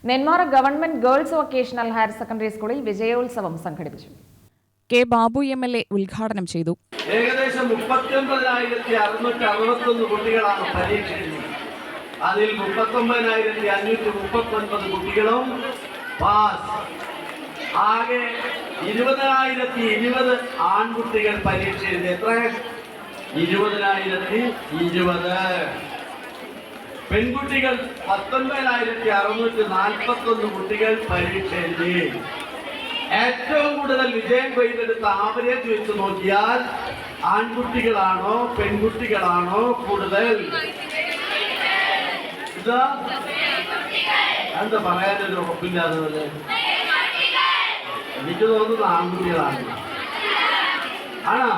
Nenmara government girls vocational higher secondary സ്കൂളിൽ വിജയോത്സവം സംഘടിപ്പിച്ചു. K Babu MLA ഉദ്ഘാടനം ചെയ്തു. ഏകദേശം 39,661 കുട്ടികളാണ് പരീക്ഷ എഴുതിയത്. അതിൽ 39,539 കുട്ടികളും പാസ്. ആകെ 20,020 ആൺകുട്ടികൾ പരീക്ഷ എഴുതി. എത്ര? 20,020. പെൺകുട്ടികൾ 19,641 കുട്ടികൾ പരീക്ഷ എഴുതി. ഏറ്റവും കൂടുതൽ വിജയം കൊയ്തെടുത്ത ആവറേജ് വെച്ച് നോക്കിയാൽ ആൺകുട്ടികളാണോ പെൺകുട്ടികളാണോ കൂടുതൽ? എന്താ പറയാനൊരു ഉറപ്പില്ലാത്തത്? എനിക്ക് തോന്നുന്നത് ആൺകുട്ടികളാണ്. ആണോ?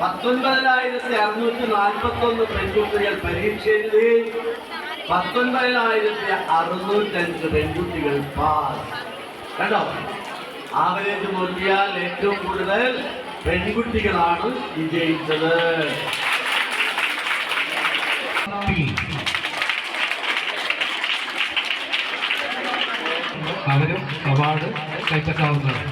19,641 പെൺകുട്ടികൾ പരീക്ഷ എഴുതി. 19,605 പെൺകുട്ടികൾ പാസ്. കണ്ടോ? ആവറേജ് നോക്കിയാൽ ഏറ്റവും കൂടുതൽ പെൺകുട്ടികളാണ് വിജയിച്ചത്. അവരും അവാർഡ് കൈപ്പറ്റാവുന്നതാണ്.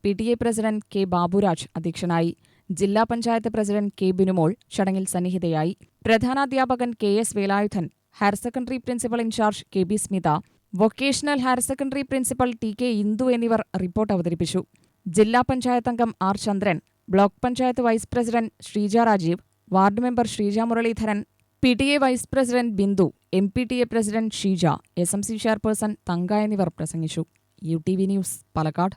PTA പ്രസിഡന്റ് കെ ബാബുരാജ് അധ്യക്ഷനായി. ജില്ലാ പഞ്ചായത്ത് പ്രസിഡന്റ് കെ ബിനുമോൾ ചടങ്ങിൽ സന്നിഹിതയായി. പ്രധാനാധ്യാപകൻ KS Velayudhan, higher secondary principal incharge KB Smitha, vocational higher secondary principal TK Indu എന്നിവർ റിപ്പോർട്ട് അവതരിപ്പിച്ചു. ജില്ലാ പഞ്ചായത്ത് അംഗം R Chandran, block panchayat vice president Sreeja Rajeev, ward member Sreeja Muraleedharan, PTA vice president Bindu, MPTA president Sheeja, SMC chairperson Thanka എന്നിവർ പ്രസംഗിച്ചു. UTV news, Palakkad.